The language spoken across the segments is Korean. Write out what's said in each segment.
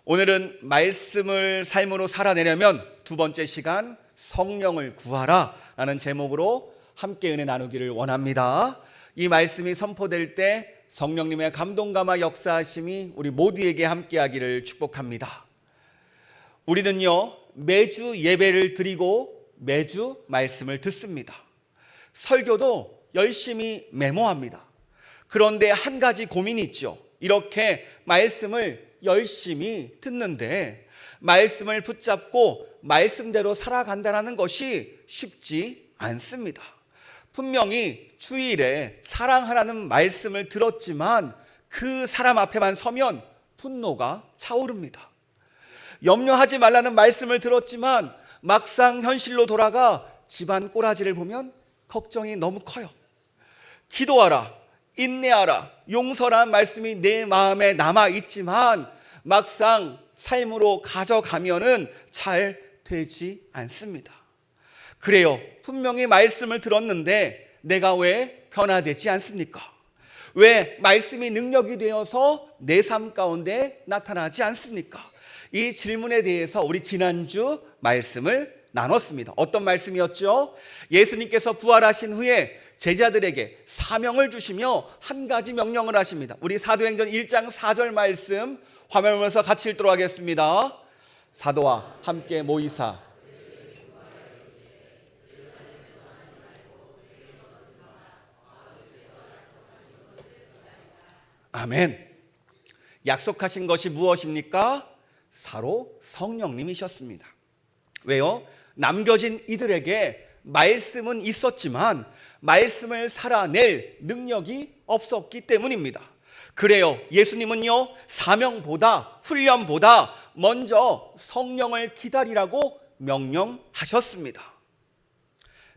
오늘은 말씀을 삶으로 살아내려면 두 번째 시간 성령을 구하라 라는 제목으로 함께 은혜 나누기를 원합니다. 이 말씀이 선포될 때 성령님의 감동감화 역사하심이 우리 모두에게 함께하기를 축복합니다. 우리는요, 매주 예배를 드리고 매주 말씀을 듣습니다. 설교도 열심히 메모합니다. 그런데 한 가지 고민이 있죠. 이렇게 말씀을 열심히 듣는데 말씀을 붙잡고 말씀대로 살아간다는 것이 쉽지 않습니다. 분명히 주일에 사랑하라는 말씀을 들었지만 그 사람 앞에만 서면 분노가 차오릅니다. 염려하지 말라는 말씀을 들었지만 막상 현실로 돌아가 집안 꼬라지를 보면 걱정이 너무 커요. 기도하라, 인내하라, 용서라는 말씀이 내 마음에 남아있지만 막상 삶으로 가져가면은 잘 되지 않습니다. 그래요. 분명히 말씀을 들었는데 내가 왜 변화되지 않습니까? 왜 말씀이 능력이 되어서 내 삶 가운데 나타나지 않습니까? 이 질문에 대해서 우리 지난주 말씀을 나눴습니다. 어떤 말씀이었죠? 예수님께서 부활하신 후에 제자들에게 사명을 주시며 한 가지 명령을 하십니다. 우리 사도행전 1장 4절 말씀 화면을 보면서 같이 읽도록 하겠습니다. 사도와 함께 모이사 아멘. 약속하신 것이 무엇입니까? 바로 성령님이셨습니다. 왜요? 남겨진 이들에게 말씀은 있었지만 말씀을 살아낼 능력이 없었기 때문입니다. 그래요. 예수님은요, 사명보다 훈련보다 먼저 성령을 기다리라고 명령하셨습니다.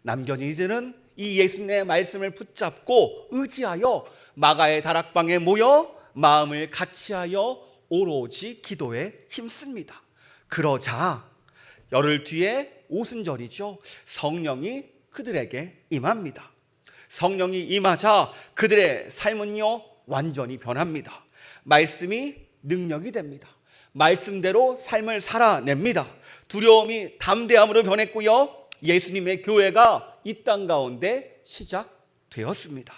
남겨진 이들은 이 예수님의 말씀을 붙잡고 의지하여 마가의 다락방에 모여 마음을 같이하여 오로지 기도에 힘씁니다. 그러자 열흘 뒤에 오순절이죠. 성령이 그들에게 임합니다. 성령이 임하자 그들의 삶은요, 완전히 변합니다. 말씀이 능력이 됩니다. 말씀대로 삶을 살아냅니다. 두려움이 담대함으로 변했고요, 예수님의 교회가 이 땅 가운데 시작되었습니다.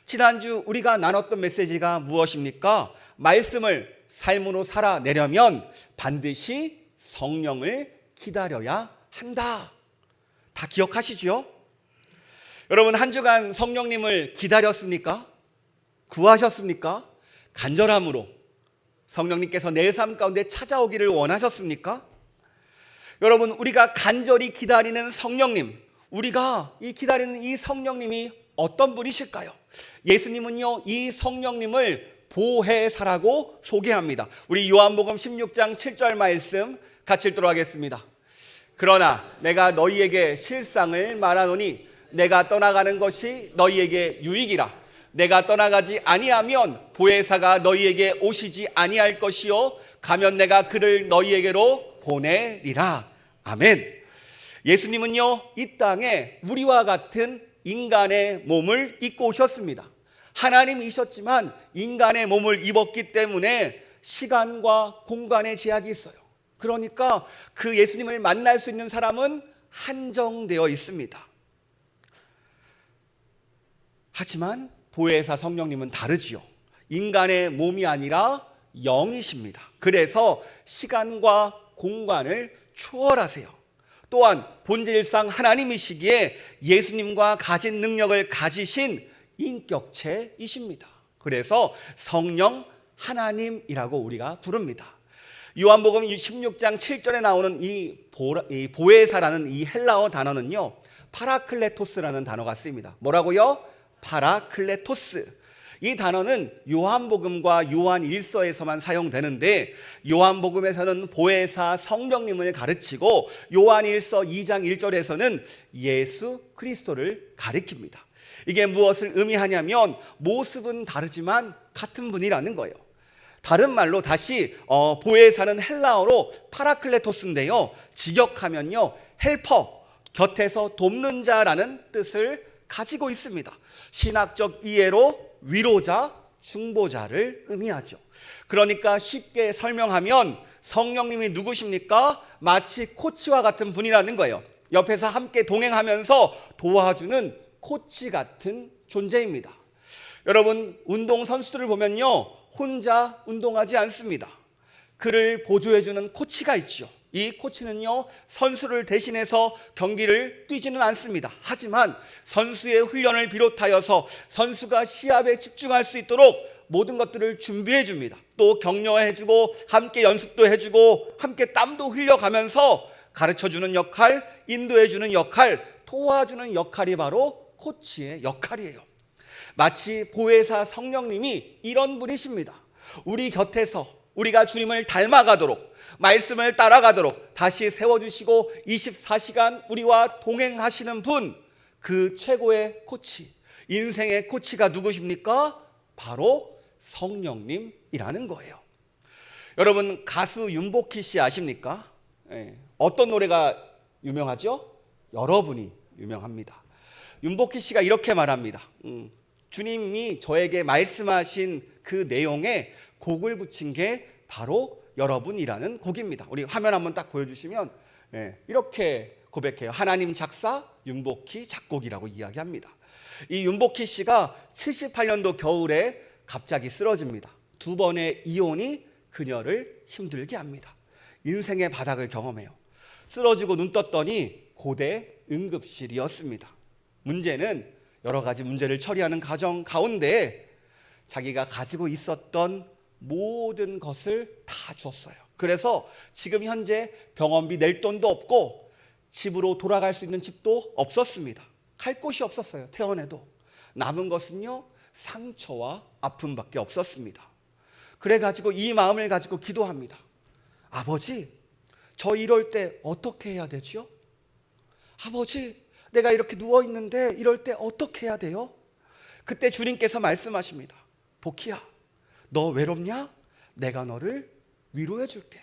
지난주 우리가 나눴던 메시지가 무엇입니까? 말씀을 삶으로 살아내려면 반드시 성령을 기다려야 한다. 다 기억하시죠? 여러분, 한 주간 성령님을 기다렸습니까? 구하셨습니까? 간절함으로 성령님께서 내 삶 가운데 찾아오기를 원하셨습니까? 여러분, 우리가 간절히 기다리는 성령님, 우리가 기다리는 이 성령님이 어떤 분이실까요? 예수님은요, 이 성령님을 보혜사라고 소개합니다. 우리 요한복음 16장 7절 말씀 같이 읽도록 하겠습니다. 그러나 내가 너희에게 실상을 말하노니 내가 떠나가는 것이 너희에게 유익이라. 내가 떠나가지 아니하면 보혜사가 너희에게 오시지 아니할 것이요 가면 내가 그를 너희에게로 보내리라. 아멘. 예수님은요, 이 땅에 우리와 같은 인간의 몸을 입고 오셨습니다. 하나님이셨지만 인간의 몸을 입었기 때문에 시간과 공간의 제약이 있어요. 그러니까 그 예수님을 만날 수 있는 사람은 한정되어 있습니다. 하지만 보혜사 성령님은 다르지요. 인간의 몸이 아니라 영이십니다. 그래서 시간과 공간을 초월하세요. 또한 본질상 하나님이시기에 예수님과 가진 능력을 가지신 인격체이십니다. 그래서 성령 하나님이라고 우리가 부릅니다. 요한복음 16장 7절에 나오는 이 보혜사라는 이 헬라어 단어는요, 파라클레토스라는 단어가 쓰입니다. 뭐라고요? 파라클레토스. 이 단어는 요한복음과 요한일서에서만 사용되는데 요한복음에서는 보혜사 성령님을 가르치고 요한일서 2장 1절에서는 예수 그리스도를 가리킵니다. 이게 무엇을 의미하냐면 모습은 다르지만 같은 분이라는 거예요. 다른 말로 다시 보혜사는 헬라어로 파라클레토스인데요, 직역하면요, 헬퍼, 곁에서 돕는 자라는 뜻을 가지고 있습니다. 신학적 이해로 위로자, 중보자를 의미하죠. 그러니까 쉽게 설명하면 성령님이 누구십니까? 마치 코치와 같은 분이라는 거예요. 옆에서 함께 동행하면서 도와주는 코치 같은 존재입니다. 여러분, 운동 선수들을 보면요, 혼자 운동하지 않습니다. 그를 보조해주는 코치가 있죠. 이 코치는요, 선수를 대신해서 경기를 뛰지는 않습니다. 하지만 선수의 훈련을 비롯하여서 선수가 시합에 집중할 수 있도록 모든 것들을 준비해 줍니다. 또 격려해주고 함께 연습도 해주고 함께 땀도 흘려가면서 가르쳐주는 역할, 인도해주는 역할, 도와주는 역할이 바로 코치의 역할이에요. 마치 보혜사 성령님이 이런 분이십니다. 우리 곁에서 우리가 주님을 닮아가도록, 말씀을 따라가도록 다시 세워주시고 24시간 우리와 동행하시는 분, 그 최고의 코치, 인생의 코치가 누구십니까? 바로 성령님이라는 거예요. 여러분, 가수 윤복희 씨 아십니까? 어떤 노래가 유명하죠? 여러분이 유명합니다. 윤복희 씨가 이렇게 말합니다. 주님이 저에게 말씀하신 그 내용에 곡을 붙인 게 바로 여러분이라는 곡입니다. 우리 화면 한번 딱 보여주시면 이렇게 고백해요. 하나님 작사, 윤복희 작곡이라고 이야기합니다. 이 윤복희 씨가 78년도 겨울에 갑자기 쓰러집니다. 2번의 이혼이 그녀를 힘들게 합니다. 인생의 바닥을 경험해요. 쓰러지고 눈 떴더니 고대 응급실이었습니다. 문제는 여러 가지 문제를 처리하는 과정 가운데 자기가 가지고 있었던 모든 것을 다 줬어요. 그래서 지금 현재 병원비 낼 돈도 없고 집으로 돌아갈 수 있는 집도 없었습니다. 갈 곳이 없었어요. 퇴원해도. 남은 것은요, 상처와 아픔밖에 없었습니다. 그래가지고 이 마음을 가지고 기도합니다. 아버지, 저 이럴 때 어떻게 해야 되죠? 아버지, 내가 이렇게 누워있는데 이럴 때 어떻게 해야 돼요? 그때 주님께서 말씀하십니다. 복희야, 너 외롭냐? 내가 너를 위로해 줄게.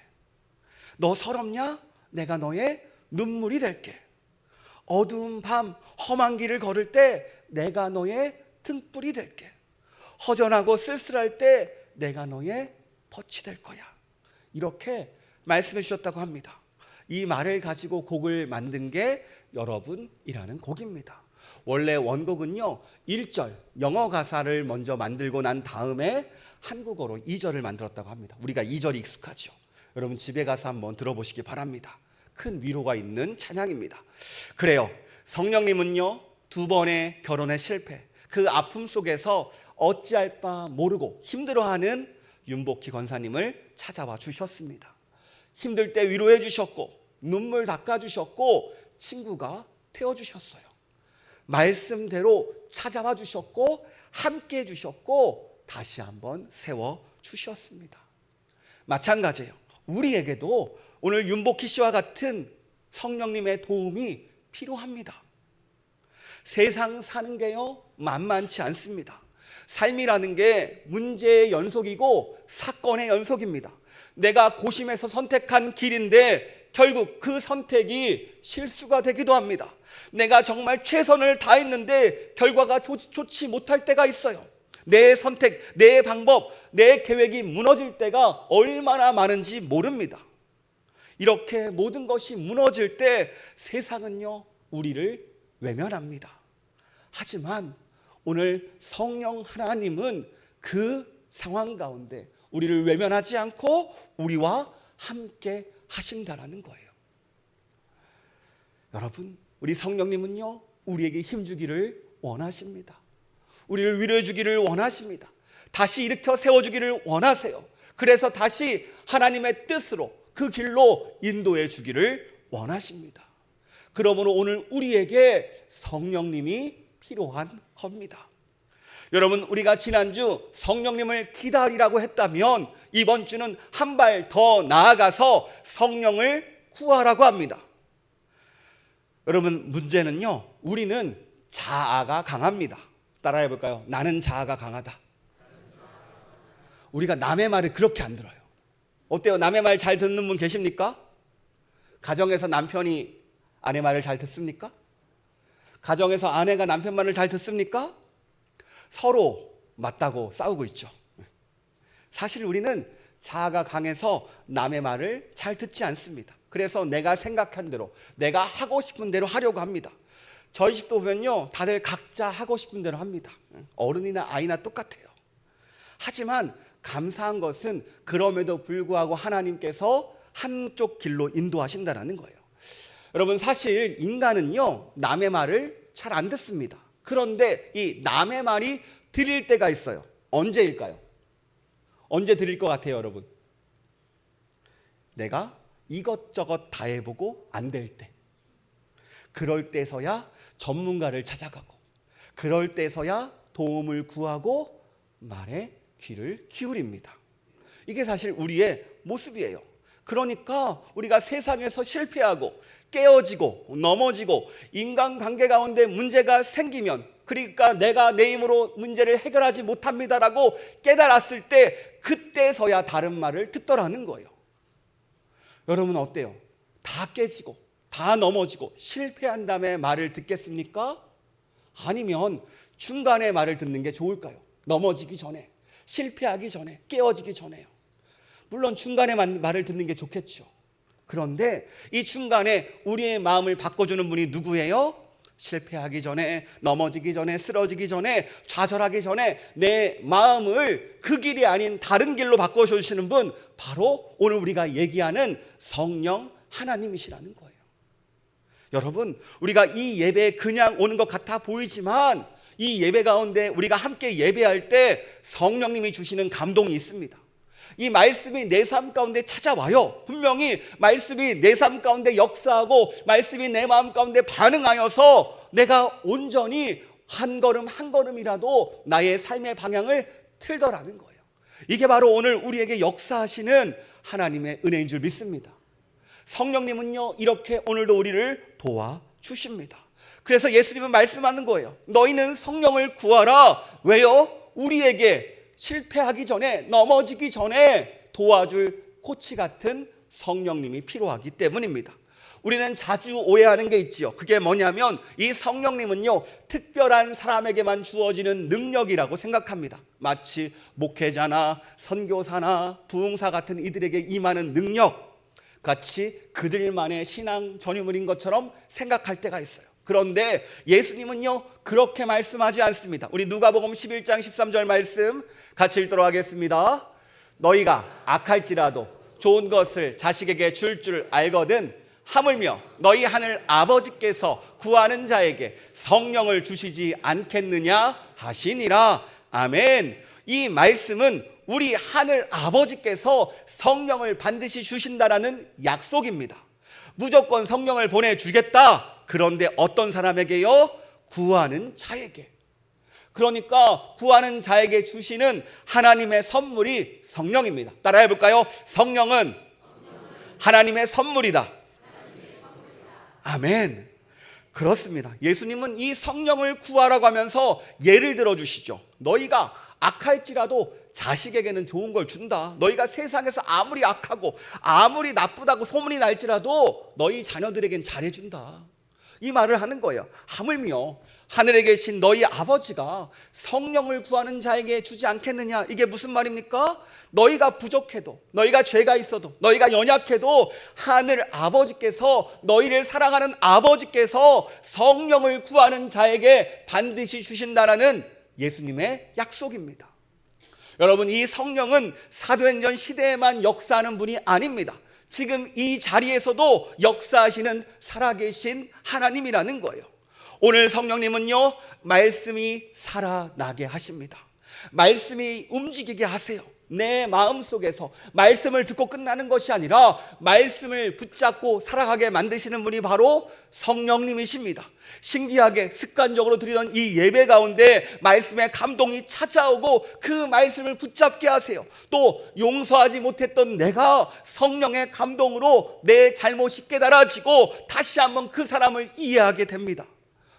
너 서럽냐? 내가 너의 눈물이 될게. 어두운 밤 험한 길을 걸을 때 내가 너의 등불이 될게. 허전하고 쓸쓸할 때 내가 너의 덫이 될 거야. 이렇게 말씀해 주셨다고 합니다. 이 말을 가지고 곡을 만든 게 여러분이라는 곡입니다. 원래 원곡은요, 1절 영어 가사를 먼저 만들고 난 다음에 한국어로 2절을 만들었다고 합니다. 우리가 2절이 익숙하죠. 여러분 집에 가서 한번 들어보시기 바랍니다. 큰 위로가 있는 찬양입니다. 그래요, 성령님은요, 2번의 결혼의 실패, 그 아픔 속에서 어찌할 바 모르고 힘들어하는 윤복희 권사님을 찾아와 주셨습니다. 힘들 때 위로해 주셨고 눈물 닦아 주셨고 친구가 되어 주셨어요. 말씀대로 찾아와 주셨고 함께 해 주셨고 다시 한번 세워 주셨습니다. 마찬가지예요. 우리에게도 오늘 윤복희 씨와 같은 성령님의 도움이 필요합니다. 세상 사는 게요, 만만치 않습니다. 삶이라는 게 문제의 연속이고 사건의 연속입니다. 내가 고심해서 선택한 길인데 결국 그 선택이 실수가 되기도 합니다. 내가 정말 최선을 다했는데 결과가 좋지 못할 때가 있어요. 내 선택, 내 방법, 내 계획이 무너질 때가 얼마나 많은지 모릅니다. 이렇게 모든 것이 무너질 때 세상은요, 우리를 외면합니다. 하지만 오늘 성령 하나님은 그 상황 가운데 우리를 외면하지 않고 우리와 함께 하신다라는 거예요. 여러분, 우리 성령님은요, 우리에게 힘주기를 원하십니다. 우리를 위로해 주기를 원하십니다. 다시 일으켜 세워주기를 원하세요. 그래서 다시 하나님의 뜻으로 그 길로 인도해 주기를 원하십니다. 그러므로 오늘 우리에게 성령님이 필요한 겁니다. 여러분, 우리가 지난주 성령님을 기다리라고 했다면 이번 주는 한 발 더 나아가서 성령을 구하라고 합니다. 여러분, 문제는요, 우리는 자아가 강합니다. 따라해 볼까요? 나는 자아가 강하다. 우리가 남의 말을 그렇게 안 들어요. 어때요? 남의 말 잘 듣는 분 계십니까? 가정에서 남편이 아내 말을 잘 듣습니까? 가정에서 아내가 남편 말을 잘 듣습니까? 서로 맞다고 싸우고 있죠. 사실 우리는 자아가 강해서 남의 말을 잘 듣지 않습니다. 그래서 내가 생각한 대로, 내가 하고 싶은 대로 하려고 합니다. 저희 집도 보면요, 다들 각자 하고 싶은 대로 합니다. 어른이나 아이나 똑같아요. 하지만 감사한 것은 그럼에도 불구하고 하나님께서 한쪽 길로 인도하신다는 거예요. 여러분, 사실 인간은요, 남의 말을 잘 안 듣습니다. 그런데 이 남의 말이 들릴 때가 있어요. 언제일까요? 언제 들릴 것 같아요, 여러분? 내가 이것저것 다 해보고 안 될 때, 그럴 때서야 전문가를 찾아가고, 그럴 때서야 도움을 구하고 말에 귀를 기울입니다. 이게 사실 우리의 모습이에요. 그러니까 우리가 세상에서 실패하고 깨어지고 넘어지고 인간관계 가운데 문제가 생기면, 그러니까 내가 내 힘으로 문제를 해결하지 못합니다라고 깨달았을 때, 그때서야 다른 말을 듣더라는 거예요. 여러분 어때요? 다 깨지고 다 넘어지고 실패한 다음에 말을 듣겠습니까? 아니면 중간에 말을 듣는 게 좋을까요? 넘어지기 전에, 실패하기 전에, 깨어지기 전에요. 물론 중간에 말을 듣는 게 좋겠죠. 그런데 이 중간에 우리의 마음을 바꿔주는 분이 누구예요? 실패하기 전에, 넘어지기 전에, 쓰러지기 전에, 좌절하기 전에 내 마음을 그 길이 아닌 다른 길로 바꿔주시는 분, 바로 오늘 우리가 얘기하는 성령 하나님이시라는 거예요. 여러분, 우리가 이 예배에 그냥 오는 것 같아 보이지만 이 예배 가운데 우리가 함께 예배할 때 성령님이 주시는 감동이 있습니다. 이 말씀이 내 삶 가운데 찾아와요. 분명히 말씀이 내 삶 가운데 역사하고 말씀이 내 마음 가운데 반응하여서 내가 온전히 한 걸음 한 걸음이라도 나의 삶의 방향을 틀더라는 거예요. 이게 바로 오늘 우리에게 역사하시는 하나님의 은혜인 줄 믿습니다. 성령님은요, 이렇게 오늘도 우리를 도와주십니다. 그래서 예수님은 말씀하는 거예요. 너희는 성령을 구하라. 왜요? 우리에게 실패하기 전에, 넘어지기 전에 도와줄 코치 같은 성령님이 필요하기 때문입니다. 우리는 자주 오해하는 게 있지요. 그게 뭐냐면 이 성령님은요, 특별한 사람에게만 주어지는 능력이라고 생각합니다. 마치 목회자나 선교사나 부흥사 같은 이들에게 임하는 능력 같이 그들만의 신앙 전유물인 것처럼 생각할 때가 있어요. 그런데 예수님은요, 그렇게 말씀하지 않습니다. 우리 누가복음 11장 13절 말씀 같이 읽도록 하겠습니다. 너희가 악할지라도 좋은 것을 자식에게 줄 알거든 하물며 너희 하늘 아버지께서 구하는 자에게 성령을 주시지 않겠느냐 하시니라. 아멘. 이 말씀은 우리 하늘 아버지께서 성령을 반드시 주신다라는 약속입니다. 무조건 성령을 보내주겠다. 그런데 어떤 사람에게요? 구하는 자에게. 그러니까 구하는 자에게 주시는 하나님의 선물이 성령입니다. 따라해 볼까요? 성령은 하나님의 선물이다. 아멘. 그렇습니다. 예수님은 이 성령을 구하라고 하면서 예를 들어 주시죠. 너희가 악할지라도 자식에게는 좋은 걸 준다. 너희가 세상에서 아무리 악하고 아무리 나쁘다고 소문이 날지라도 너희 자녀들에겐 잘해준다. 이 말을 하는 거예요. 하물며 하늘에 계신 너희 아버지가 성령을 구하는 자에게 주지 않겠느냐. 이게 무슨 말입니까? 너희가 부족해도, 너희가 죄가 있어도, 너희가 연약해도 하늘 아버지께서, 너희를 사랑하는 아버지께서 성령을 구하는 자에게 반드시 주신다라는 예수님의 약속입니다. 여러분, 이 성령은 사도행전 시대에만 역사하는 분이 아닙니다. 지금 이 자리에서도 역사하시는 살아계신 하나님이라는 거예요. 오늘 성령님은요, 말씀이 살아나게 하십니다. 말씀이 움직이게 하세요. 내 마음속에서 말씀을 듣고 끝나는 것이 아니라 말씀을 붙잡고 살아가게 만드시는 분이 바로 성령님이십니다. 신기하게 습관적으로 드리던 이 예배 가운데 말씀의 감동이 찾아오고 그 말씀을 붙잡게 하세요. 또 용서하지 못했던 내가 성령의 감동으로 내 잘못이 깨달아지고 다시 한번 그 사람을 이해하게 됩니다.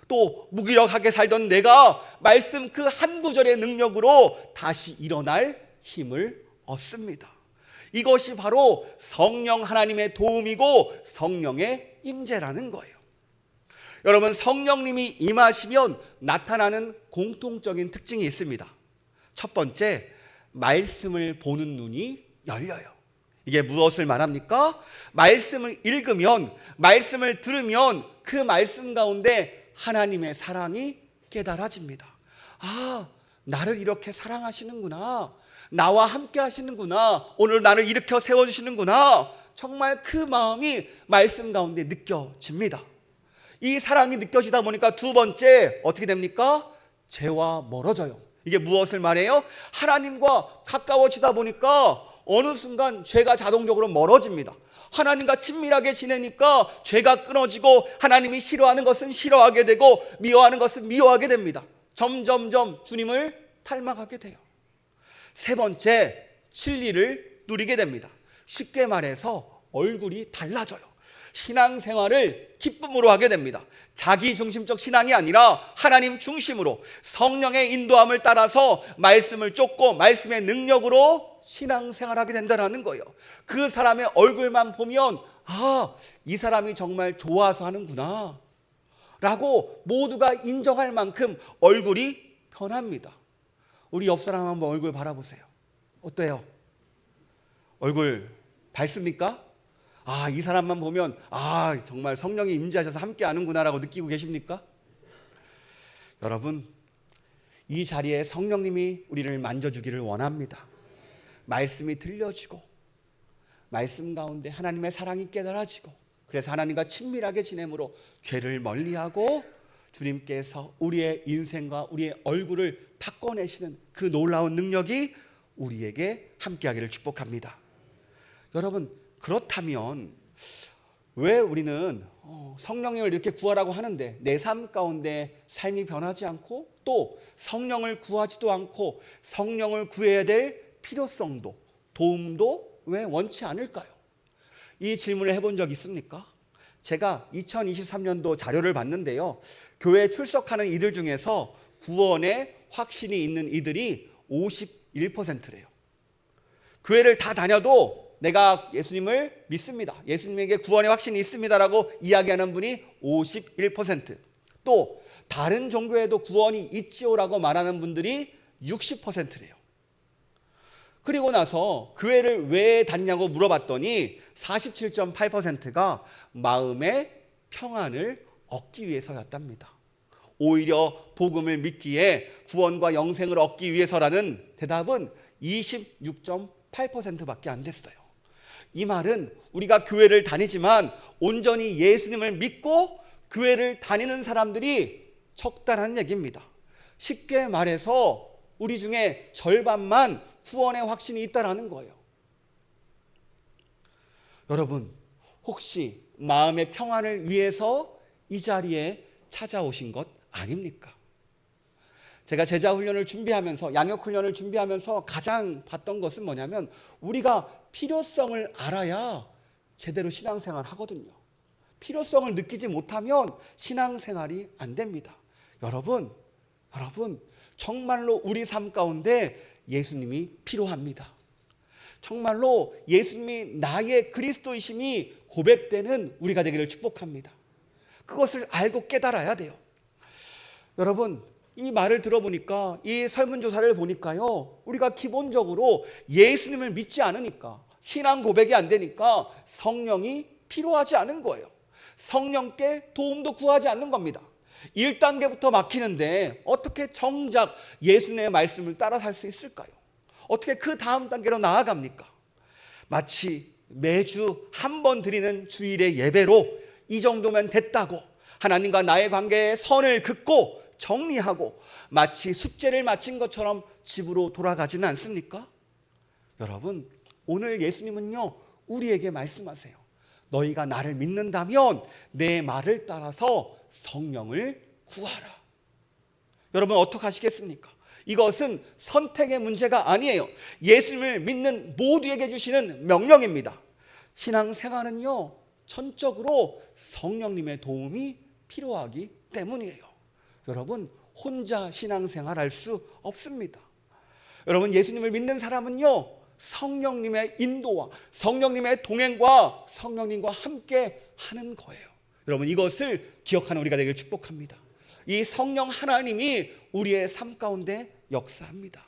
또 무기력하게 살던 내가 말씀 그 한 구절의 능력으로 다시 일어날 힘을 얻습니다. 이것이 바로 성령 하나님의 도움이고 성령의 임재라는 거예요. 여러분, 성령님이 임하시면 나타나는 공통적인 특징이 있습니다. 첫 번째, 말씀을 보는 눈이 열려요. 이게 무엇을 말합니까? 말씀을 읽으면, 말씀을 들으면 그 말씀 가운데 하나님의 사랑이 깨달아집니다. 아, 나를 이렇게 사랑하시는구나. 나와 함께 하시는구나. 오늘 나를 일으켜 세워주시는구나. 정말 그 마음이 말씀 가운데 느껴집니다. 이 사랑이 느껴지다 보니까 두 번째 어떻게 됩니까? 죄와 멀어져요. 이게 무엇을 말해요? 하나님과 가까워지다 보니까 어느 순간 죄가 자동적으로 멀어집니다. 하나님과 친밀하게 지내니까 죄가 끊어지고 하나님이 싫어하는 것은 싫어하게 되고 미워하는 것은 미워하게 됩니다. 점점점 주님을 닮아가게 돼요. 세 번째, 진리를 누리게 됩니다. 쉽게 말해서 얼굴이 달라져요. 신앙생활을 기쁨으로 하게 됩니다. 자기 중심적 신앙이 아니라 하나님 중심으로 성령의 인도함을 따라서 말씀을 쫓고 말씀의 능력으로 신앙생활하게 된다는 거예요. 그 사람의 얼굴만 보면 아, 이 사람이 정말 좋아서 하는구나 라고 모두가 인정할 만큼 얼굴이 변합니다. 우리 옆 사람 한번 얼굴 바라보세요. 어때요? 얼굴 밝습니까? 아, 이 사람만 보면 아, 정말 성령이 임재하셔서 함께 하는구나라고 느끼고 계십니까? 여러분, 이 자리에 성령님이 우리를 만져주기를 원합니다. 말씀이 들려지고 말씀 가운데 하나님의 사랑이 깨달아지고 그래서 하나님과 친밀하게 지내므로 죄를 멀리하고 주님께서 우리의 인생과 우리의 얼굴을 바꿔내시는 그 놀라운 능력이 우리에게 함께하기를 축복합니다. 여러분, 그렇다면 왜 우리는 성령님을 이렇게 구하라고 하는데 내 삶 가운데 삶이 변하지 않고 또 성령을 구하지도 않고 성령을 구해야 될 필요성도 도움도 왜 원치 않을까요? 이 질문을 해본 적 있습니까? 제가 2023년도 자료를 봤는데요, 교회에 출석하는 이들 중에서 구원에 확신이 있는 이들이 51%래요. 교회를 다 다녀도 내가 예수님을 믿습니다, 예수님에게 구원의 확신이 있습니다라고 이야기하는 분이 51%, 또 다른 종교에도 구원이 있지요라고 말하는 분들이 60%래요. 그리고 나서 교회를 왜 다니냐고 물어봤더니 47.8%가 마음의 평안을 얻기 위해서였답니다. 오히려 복음을 믿기에 구원과 영생을 얻기 위해서라는 대답은 26.8%밖에 안 됐어요. 이 말은 우리가 교회를 다니지만 온전히 예수님을 믿고 교회를 다니는 사람들이 적다라는 얘기입니다. 쉽게 말해서 우리 중에 절반만 구원의 확신이 있다라는 거예요. 여러분, 혹시 마음의 평안을 위해서 이 자리에 찾아오신 것 아닙니까? 제가 제자훈련을 준비하면서, 양육훈련을 준비하면서 가장 봤던 것은 뭐냐면 우리가 필요성을 알아야 제대로 신앙생활 하거든요. 필요성을 느끼지 못하면 신앙생활이 안 됩니다. 여러분, 정말로 우리 삶 가운데 예수님이 필요합니다. 정말로 예수님이 나의 그리스도이심이 고백되는 우리가 되기를 축복합니다. 그것을 알고 깨달아야 돼요. 여러분, 이 말을 들어보니까, 이 설문조사를 보니까요, 우리가 기본적으로 예수님을 믿지 않으니까, 신앙 고백이 안 되니까 성령이 필요하지 않은 거예요. 성령께 도움도 구하지 않는 겁니다. 1단계부터 막히는데 어떻게 정작 예수님의 말씀을 따라 살 수 있을까요? 어떻게 그 다음 단계로 나아갑니까? 마치 매주 한 번 드리는 주일의 예배로 이 정도면 됐다고 하나님과 나의 관계에 선을 긋고 정리하고 마치 숙제를 마친 것처럼 집으로 돌아가지는 않습니까? 여러분, 오늘 예수님은요, 우리에게 말씀하세요. 너희가 나를 믿는다면 내 말을 따라서 성령을 구하라. 여러분, 어떻게 하시겠습니까? 이것은 선택의 문제가 아니에요. 예수님을 믿는 모두에게 주시는 명령입니다. 신앙생활은요, 전적으로 성령님의 도움이 필요하기 때문이에요. 여러분, 혼자 신앙생활할 수 없습니다. 여러분, 예수님을 믿는 사람은요, 성령님의 인도와 성령님의 동행과 성령님과 함께 하는 거예요. 여러분, 이것을 기억하는 우리가 되길 축복합니다. 이 성령 하나님이 우리의 삶 가운데 역사합니다.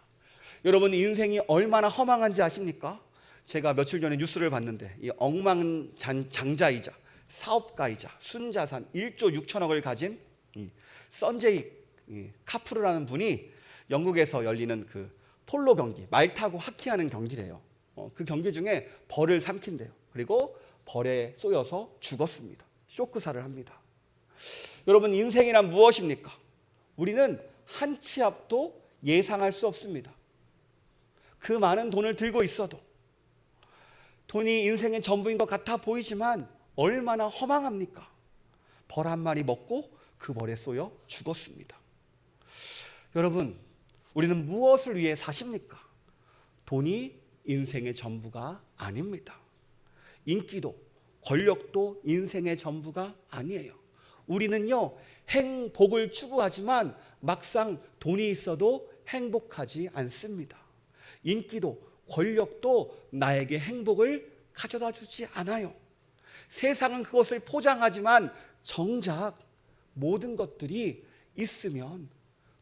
여러분 인생이 얼마나 허망한지 아십니까? 제가 며칠 전에 뉴스를 봤는데 이 억만장자이자 사업가이자 순자산 1조 6천억을 가진 선제이 카프르라는 분이 영국에서 열리는 그 폴로 경기, 말 타고 하키하는 경기래요. 그 경기 중에 벌을 삼킨대요. 그리고 벌에 쏘여서 죽었습니다. 쇼크사를 합니다. 여러분 인생이란 무엇입니까? 우리는 한 치 앞도 예상할 수 없습니다. 그 많은 돈을 들고 있어도 돈이 인생의 전부인 것 같아 보이지만 얼마나 허망합니까? 벌 한 마리 먹고 그 벌에 쏘여 죽었습니다. 여러분, 우리는 무엇을 위해 사십니까? 돈이 인생의 전부가 아닙니다. 인기도 권력도 인생의 전부가 아니에요. 우리는요, 행복을 추구하지만 막상 돈이 있어도 행복하지 않습니다. 인기도 권력도 나에게 행복을 가져다 주지 않아요. 세상은 그것을 포장하지만 정작 모든 것들이 있으면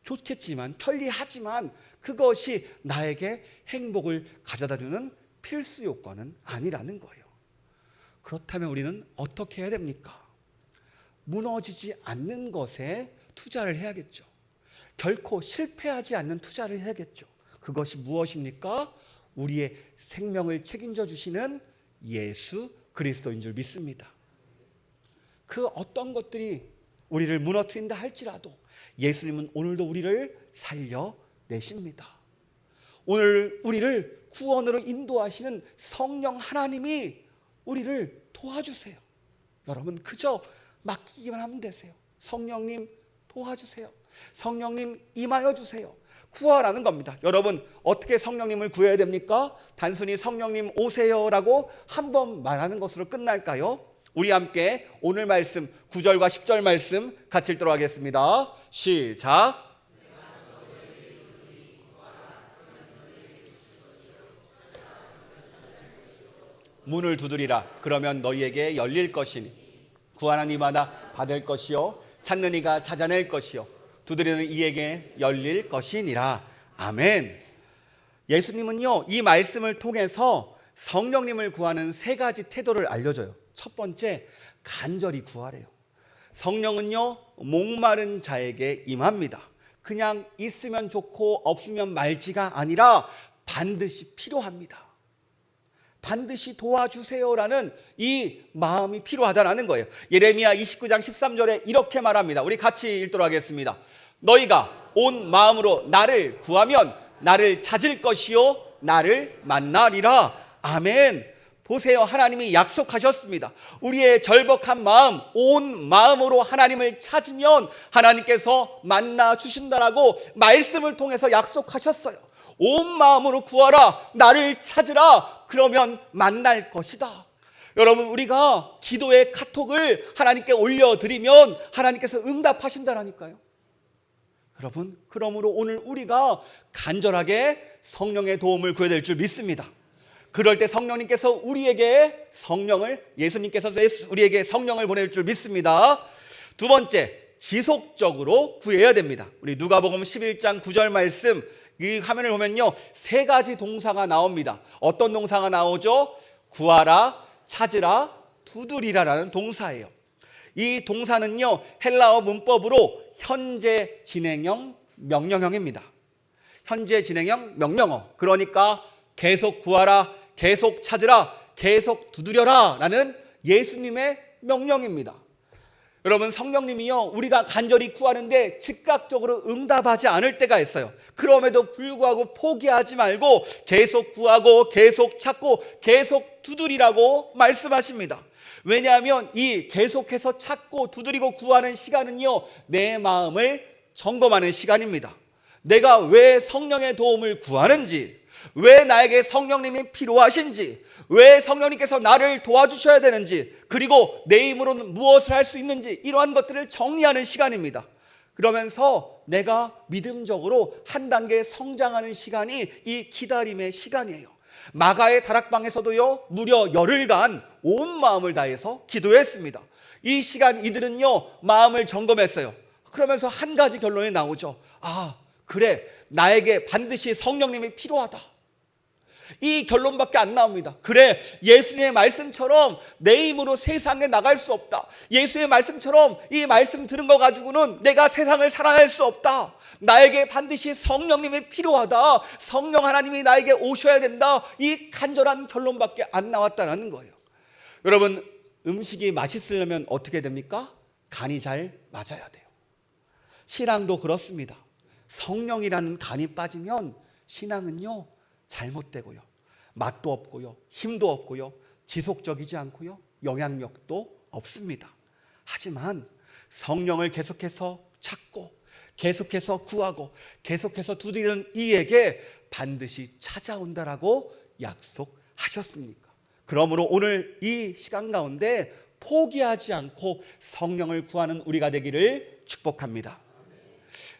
좋겠지만 편리하지만 그것이 나에게 행복을 가져다 주는 필수 요건은 아니라는 거예요. 그렇다면 우리는 어떻게 해야 됩니까? 무너지지 않는 것에 투자를 해야겠죠. 결코 실패하지 않는 투자를 해야겠죠. 그것이 무엇입니까? 우리의 생명을 책임져 주시는 예수 그리스도인 줄 믿습니다. 그 어떤 것들이 우리를 무너뜨린다 할지라도 예수님은 오늘도 우리를 살려내십니다. 오늘 우리를 구원으로 인도하시는 성령 하나님이 우리를 도와주세요. 여러분 그저 맡기기만 하면 되세요. 성령님 도와주세요. 성령님 임하여 주세요. 구하라는 겁니다. 여러분 어떻게 성령님을 구해야 됩니까? 단순히 성령님 오세요라고 한 번 말하는 것으로 끝날까요? 우리 함께 오늘 말씀 9절과 10절 말씀 같이 읽도록 하겠습니다. 시작. 문을 두드리라. 그러면 너희에게 열릴 것이니 구하는 이마다 받을 것이요 찾는 이가 찾아낼 것이요 두드리는 이에게 열릴 것이니라. 아멘. 예수님은요 이 말씀을 통해서 성령님을 구하는 세 가지 태도를 알려줘요. 첫 번째, 간절히 구하래요. 성령은요 목마른 자에게 임합니다. 그냥 있으면 좋고 없으면 말지가 아니라 반드시 필요합니다. 반드시 도와주세요라는 이 마음이 필요하다는 거예요. 예레미야 29장 13절에 이렇게 말합니다. 우리 같이 읽도록 하겠습니다. 너희가 온 마음으로 나를 구하면 나를 찾을 것이요 나를 만나리라. 아멘. 보세요. 하나님이 약속하셨습니다. 우리의 절박한 마음, 온 마음으로 하나님을 찾으면 하나님께서 만나 주신다라고 말씀을 통해서 약속하셨어요. 온 마음으로 구하라. 나를 찾으라. 그러면 만날 것이다. 여러분 우리가 기도의 카톡을 하나님께 올려드리면 하나님께서 응답하신다라니까요. 여러분 그러므로 오늘 우리가 간절하게 성령의 도움을 구해야 될 줄 믿습니다. 그럴 때 성령님께서 우리에게 예수님께서 우리에게 성령을 보낼 줄 믿습니다. 두 번째, 지속적으로 구해야 됩니다. 우리 누가복음 11장 9절 말씀 이 화면을 보면요 세 가지 동사가 나옵니다. 어떤 동사가 나오죠? 구하라, 찾으라, 두드리라라는 동사예요. 이 동사는요 헬라어 문법으로 현재 진행형 명령형입니다. 현재 진행형 명령어. 그러니까 계속 구하라, 계속 찾으라, 계속 두드려라 라는 예수님의 명령입니다. 여러분 성령님이요 우리가 간절히 구하는데 즉각적으로 응답하지 않을 때가 있어요. 그럼에도 불구하고 포기하지 말고 계속 구하고 계속 찾고 계속 두드리라고 말씀하십니다. 왜냐하면 이 계속해서 찾고 두드리고 구하는 시간은요 내 마음을 점검하는 시간입니다. 내가 왜 성령의 도움을 구하는지, 왜 나에게 성령님이 필요하신지, 왜 성령님께서 나를 도와주셔야 되는지, 그리고 내 힘으로는 무엇을 할 수 있는지, 이러한 것들을 정리하는 시간입니다. 그러면서 내가 믿음적으로 한 단계 성장하는 시간이 이 기다림의 시간이에요. 마가의 다락방에서도요 무려 열흘간 온 마음을 다해서 기도했습니다. 이 시간 이들은요 마음을 점검했어요. 그러면서 한 가지 결론이 나오죠. 그래, 나에게 반드시 성령님이 필요하다. 이 결론밖에 안 나옵니다. 그래, 예수님의 말씀처럼 내 힘으로 세상에 나갈 수 없다. 예수의 말씀처럼 이 말씀 들은 거 가지고는 내가 세상을 살아낼 수 없다. 나에게 반드시 성령님이 필요하다. 성령 하나님이 나에게 오셔야 된다. 이 간절한 결론밖에 안 나왔다는 거예요. 여러분, 음식이 맛있으려면 어떻게 됩니까? 간이 잘 맞아야 돼요. 신앙도 그렇습니다. 성령이라는 간이 빠지면 신앙은요, 잘못되고요, 맛도 없고요, 힘도 없고요, 지속적이지 않고요, 영향력도 없습니다. 하지만 성령을 계속해서 찾고 계속해서 구하고 계속해서 두드리는 이에게 반드시 찾아온다라고 약속하셨습니까? 그러므로 오늘 이 시간 가운데 포기하지 않고 성령을 구하는 우리가 되기를 축복합니다.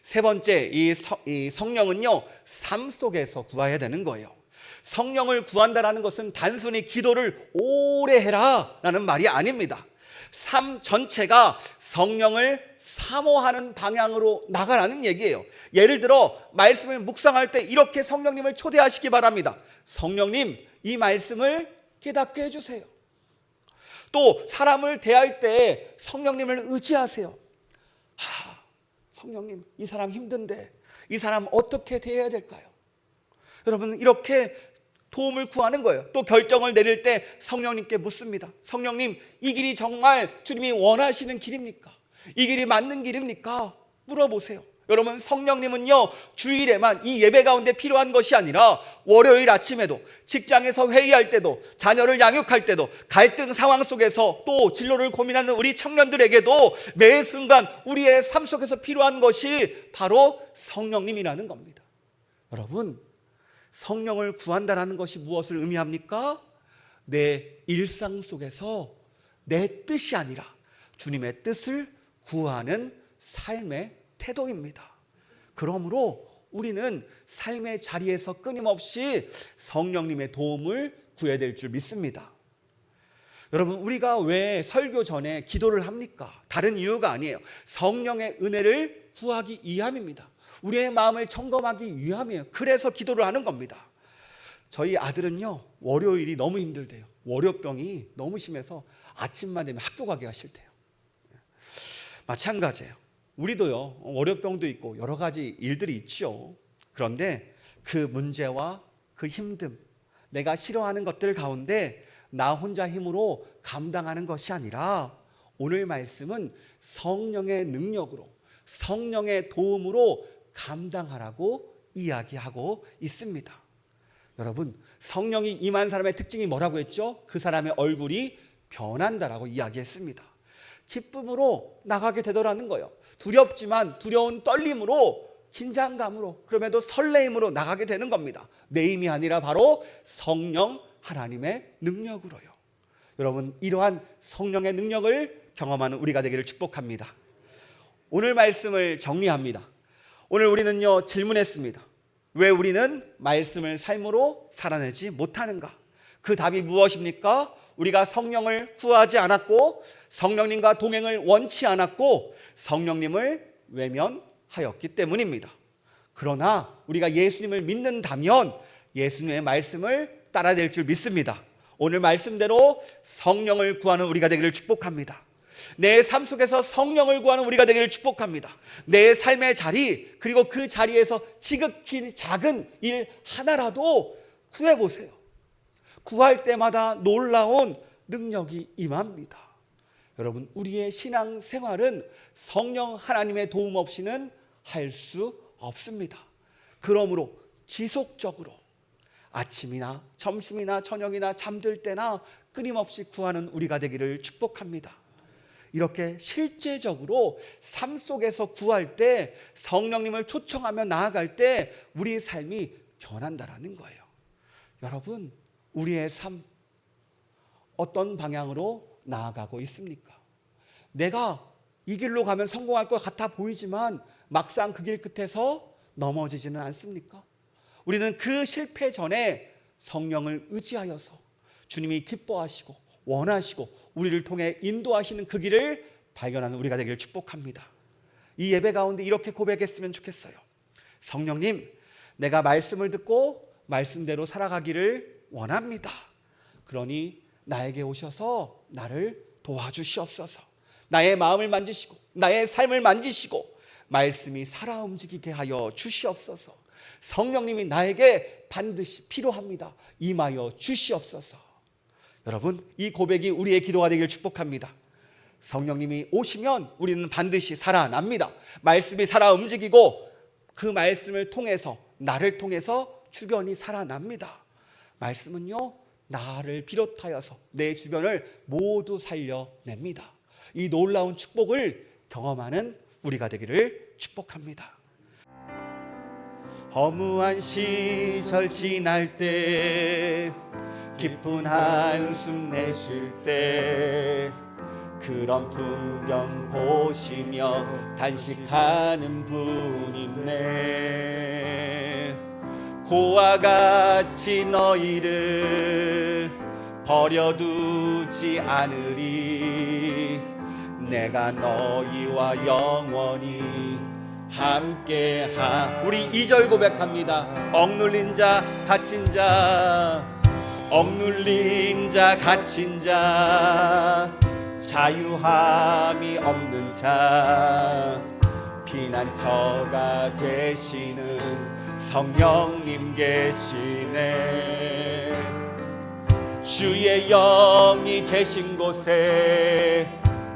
세 번째, 이 성령은요, 삶 속에서 구해야 되는 거예요. 성령을 구한다라는 것은 단순히 기도를 오래 해라 라는 말이 아닙니다. 삶 전체가 성령을 사모하는 방향으로 나가라는 얘기예요. 예를 들어 말씀을 묵상할 때 이렇게 성령님을 초대하시기 바랍니다. 성령님, 이 말씀을 깨닫게 해주세요. 또 사람을 대할 때 성령님을 의지하세요. 성령님, 이 사람 힘든데 이 사람 어떻게 대해야 될까요? 여러분, 이렇게 도움을 구하는 거예요. 또 결정을 내릴 때 성령님께 묻습니다. 성령님, 이 길이 정말 주님이 원하시는 길입니까? 이 길이 맞는 길입니까? 물어보세요. 여러분, 성령님은요, 주일에만 이 예배 가운데 필요한 것이 아니라 월요일 아침에도, 직장에서 회의할 때도, 자녀를 양육할 때도, 갈등 상황 속에서 또 진로를 고민하는 우리 청년들에게도 매 순간 우리의 삶 속에서 필요한 것이 바로 성령님이라는 겁니다. 여러분, 성령을 구한다는 것이 무엇을 의미합니까? 내 일상 속에서 내 뜻이 아니라 주님의 뜻을 구하는 삶의 태도입니다. 그러므로 우리는 삶의 자리에서 끊임없이 성령님의 도움을 구해야 될 줄 믿습니다. 여러분, 우리가 왜 설교 전에 기도를 합니까? 다른 이유가 아니에요. 성령의 은혜를 구하기 위함입니다. 우리의 마음을 점검하기 위함이에요. 그래서 기도를 하는 겁니다. 저희 아들은요, 월요일이 너무 힘들대요. 월요병이 너무 심해서 아침만 되면 학교 가기가 싫대요. 마찬가지예요. 우리도요, 월요병도 있고 여러 가지 일들이 있죠. 그런데 그 문제와 그 힘듦, 내가 싫어하는 것들 가운데 나 혼자 힘으로 감당하는 것이 아니라 오늘 말씀은 성령의 능력으로, 성령의 도움으로 감당하라고 이야기하고 있습니다. 여러분, 성령이 임한 사람의 특징이 뭐라고 했죠? 그 사람의 얼굴이 변한다라고 이야기했습니다. 기쁨으로 나가게 되더라는 거예요. 두렵지만 두려운 떨림으로, 긴장감으로, 그럼에도 설레임으로 나가게 되는 겁니다. 내 힘이 아니라 바로 성령 하나님의 능력으로요. 여러분, 이러한 성령의 능력을 경험하는 우리가 되기를 축복합니다. 오늘 말씀을 정리합니다. 오늘 우리는요, 질문했습니다. 왜 우리는 말씀을 삶으로 살아내지 못하는가? 그 답이 무엇입니까? 우리가 성령을 구하지 않았고 성령님과 동행을 원치 않았고 성령님을 외면하였기 때문입니다. 그러나 우리가 예수님을 믿는다면 예수님의 말씀을 따라낼 줄 믿습니다. 오늘 말씀대로 성령을 구하는 우리가 되기를 축복합니다. 내 삶 속에서 성령을 구하는 우리가 되기를 축복합니다. 내 삶의 자리, 그리고 그 자리에서 지극히 작은 일 하나라도 구해보세요. 구할 때마다 놀라운 능력이 임합니다. 여러분, 우리의 신앙 생활은 성령 하나님의 도움 없이는 할 수 없습니다. 그러므로 지속적으로 아침이나 점심이나 저녁이나 잠들 때나 끊임없이 구하는 우리가 되기를 축복합니다. 이렇게 실제적으로 삶 속에서 구할 때, 성령님을 초청하며 나아갈 때 우리의 삶이 변한다라는 거예요. 여러분, 우리의 삶 어떤 방향으로 나아가고 있습니까? 내가 이 길로 가면 성공할 것 같아 보이지만 막상 그 길 끝에서 넘어지지는 않습니까? 우리는 그 실패 전에 성령을 의지하여서 주님이 기뻐하시고 원하시고 우리를 통해 인도하시는 그 길을 발견하는 우리가 되기를 축복합니다. 이 예배 가운데 이렇게 고백했으면 좋겠어요. 성령님, 내가 말씀을 듣고 말씀대로 살아가기를 원합니다. 그러니 나에게 오셔서 나를 도와주시옵소서. 나의 마음을 만지시고 나의 삶을 만지시고 말씀이 살아 움직이게 하여 주시옵소서. 성령님이 나에게 반드시 필요합니다. 임하여 주시옵소서. 여러분, 이 고백이 우리의 기도가 되길 축복합니다. 성령님이 오시면 우리는 반드시 살아납니다. 말씀이 살아 움직이고 그 말씀을 통해서, 나를 통해서 주변이 살아납니다. 말씀은요, 나를 비롯하여서 내 주변을 모두 살려냅니다. 이 놀라운 축복을 경험하는 우리가 되기를 축복합니다. 허무한 시절 지날 때, 깊은 한숨 내쉴 때, 그런 풍경 보시며 단식하는 분 있네. 고와 같이 너희를 버려두지 않으리. 내가 너희와 영원히 함께하. 우리 2절 고백합니다. 억눌린 자 갇힌 자, 억눌린 자 갇힌 자, 자유함이 없는 자, 피난처가 되시는 성령님 계시네. 주의 영이 계신 곳에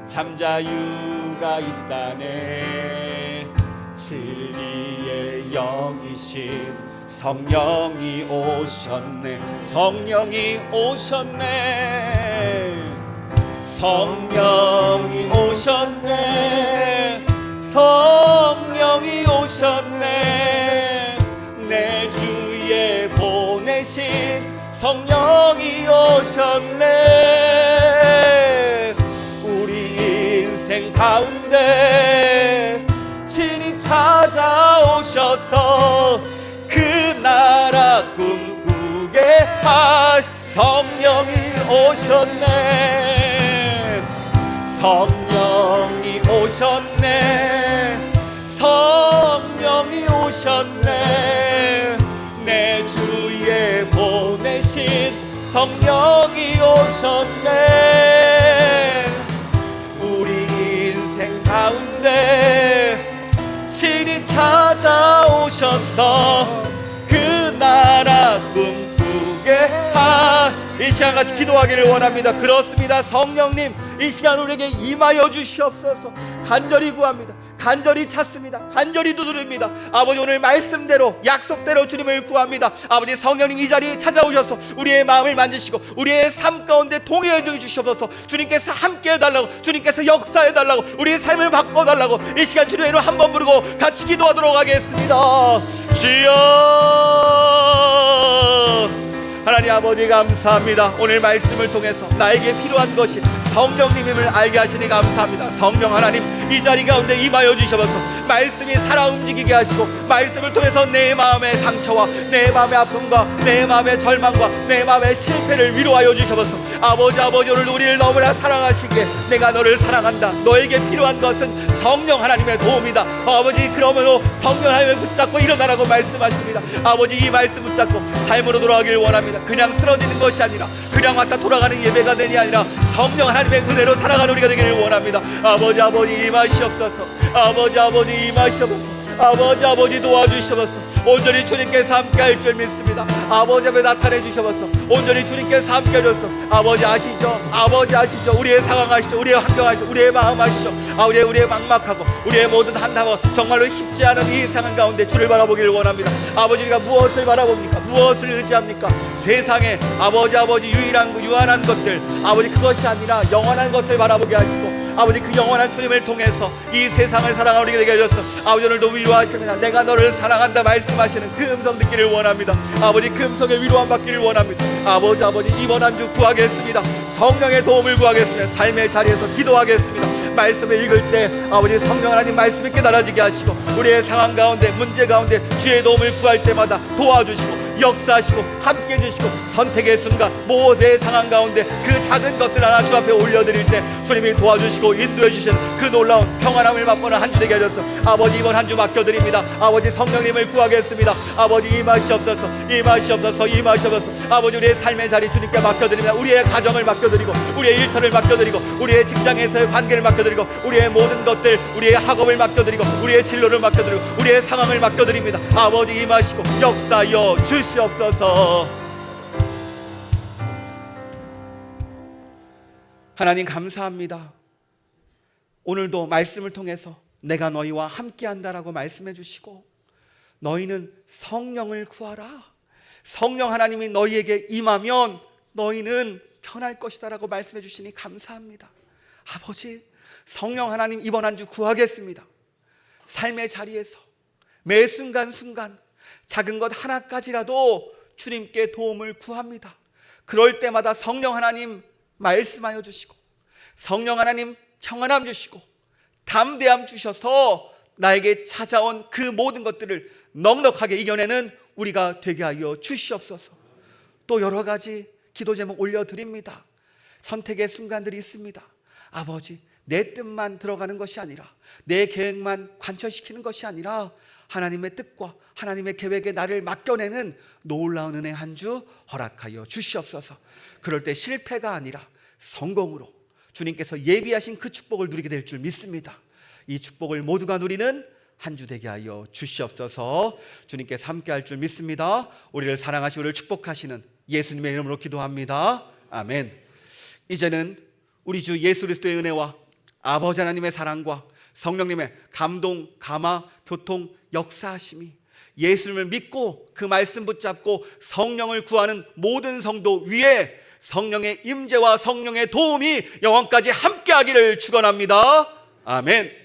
잠자유가 있다네. 진리의 영이신 성령이 오셨네. 성령이 오셨네. 성령이 오셨네. 성령이 오셨네. 내 주에 보내신 성령이 오셨네. 우리 인생 가운데 친히 찾아오셔서 그 나라 꿈꾸게 하신 성령이 오셨네. 성령이 오셨네. 성령이 오셨네. 내 주에 보내신 성령이 오셨네. 우리 인생 가운데 친히 찾아오셔서 그 나라 꿈꾸게 하시. 이 시간 같이 기도하기를 원합니다. 그렇습니다. 성령님, 이 시간 우리에게 임하여 주시옵소서. 간절히 구합니다. 간절히 찾습니다. 간절히 두드립니다. 아버지, 오늘 말씀대로 약속대로 주님을 구합니다. 아버지, 성령님 이 자리에 찾아오셔서 우리의 마음을 만지시고 우리의 삶 가운데 동행해 주시옵소서. 주님께서 함께 해달라고, 주님께서 역사해달라고, 우리의 삶을 바꿔달라고 이 시간 주님의 이름 한번 부르고 같이 기도하도록 하겠습니다. 주여, 하나님 아버지 감사합니다. 오늘 말씀을 통해서 나에게 필요한 것이 성령님임을 알게 하시니 감사합니다. 성령 하나님, 이 자리 가운데 임하여 주셔서 말씀이 살아 움직이게 하시고 말씀을 통해서 내 마음의 상처와 내 마음의 아픔과 내 마음의 절망과 내 마음의 실패를 위로하여 주셔서 아버지 오늘 우리를 너무나 사랑하시기에 내가 너를 사랑한다. 너에게 필요한 것은 성령 하나님의 도움이다. 아버지, 그러므로 성령 하나님을 붙잡고 일어나라고 말씀하십니다. 아버지, 이 말씀 붙잡고 삶으로 돌아가길 원합니다. 그냥 쓰러지는 것이 아니라, 그냥 왔다 돌아가는 예배가 되니 아니라 성령 하나님의 은혜로 살아가는 우리가 되기를 원합니다. 아버지 임하시옵소서. 아버지 임하시옵소서. 아버지 도와주시옵소서. 온전히 주님께서 함께 할 줄 믿습니다. 아버지 앞에 나타내 주셔서 온전히 주님께서 함께 해줘서 아버지 아시죠? 우리의 상황 아시죠? 우리의 환경 아시죠? 우리의 마음 아시죠? 우리의 막막하고 우리의 모든 한담은 정말로 쉽지 않은 이 상황 가운데 주를 바라보기를 원합니다. 아버지, 우리가 무엇을 바라봅니까? 무엇을 의지합니까? 세상에 아버지 유한한 것들, 아버지 그것이 아니라 영원한 것을 바라보게 하시고 아버지, 그 영원한 주님을 통해서 이 세상을 사랑하는 우리가 되게 하셔서 아버지, 오늘도 위로하십니다. 내가 너를 사랑한다 말씀하시는 그 음성 듣기를 원합니다. 아버지, 그 음성에 위로함 받기를 원합니다. 아버지 이번 한 주 구하겠습니다. 성령의 도움을 구하겠습니다. 삶의 자리에서 기도하겠습니다. 말씀을 읽을 때 아버지, 성령 하나님 말씀이 깨달아지게 하시고 우리의 상황 가운데, 문제 가운데 주의 도움을 구할 때마다 도와주시고 역사하시고 함께해 주시고 선택의 순간 모든 상황 가운데 그 작은 것들 하나 주 앞에 올려드릴 때 주님이 도와주시고 인도해 주시는 그 놀라운 평안함을 맛보는 한 주 되게 하셔서 아버지 이번 한 주 맡겨드립니다. 아버지 성령님을 구하겠습니다. 아버지 임하시옵소서, 임하시옵소서, 임하시옵소서. 아버지 우리의 삶의 자리 주님께 맡겨드립니다. 우리의 가정을 맡겨드리고 우리의 일터를 맡겨드리고 우리의 직장에서의 관계를 맡겨드리고 우리의 모든 것들, 우리의 학업을 맡겨드리고 우리의 진로를 맡겨드리고 우리의 상황을 맡겨드립니다. 아버지 임하시고 역사하여 주시옵소서. 하나님 감사합니다. 오늘도 말씀을 통해서 내가 너희와 함께한다라고 말씀해 주시고 너희는 성령을 구하라. 성령 하나님이 너희에게 임하면 너희는 편할 것이다 라고 말씀해 주시니 감사합니다. 아버지 성령 하나님 이번 한 주 구하겠습니다. 삶의 자리에서 매 순간순간 작은 것 하나까지라도 주님께 도움을 구합니다. 그럴 때마다 성령 하나님 말씀하여 주시고 성령 하나님 평안함 주시고 담대함 주셔서 나에게 찾아온 그 모든 것들을 넉넉하게 이겨내는 우리가 되게 하여 주시옵소서. 또 여러 가지 기도 제목 올려드립니다. 선택의 순간들이 있습니다. 아버지 내 뜻만 들어가는 것이 아니라 내 계획만 관철시키는 것이 아니라 하나님의 뜻과 하나님의 계획에 나를 맡겨내는 놀라운 은혜 한 주 허락하여 주시옵소서. 그럴 때 실패가 아니라 성공으로 주님께서 예비하신 그 축복을 누리게 될 줄 믿습니다. 이 축복을 모두가 누리는 한 주 되게 하여 주시옵소서. 주님께서 함께 할 줄 믿습니다. 우리를 사랑하시고 우리를 축복하시는 예수님의 이름으로 기도합니다. 아멘. 이제는 우리 주 예수 그리스도의 은혜와 아버지 하나님의 사랑과 성령님의 감동, 감화, 교통, 역사하심이 예수님을 믿고 그 말씀 붙잡고 성령을 구하는 모든 성도 위에 성령의 임재와 성령의 도움이 영원까지 함께하기를 축원합니다. 아멘.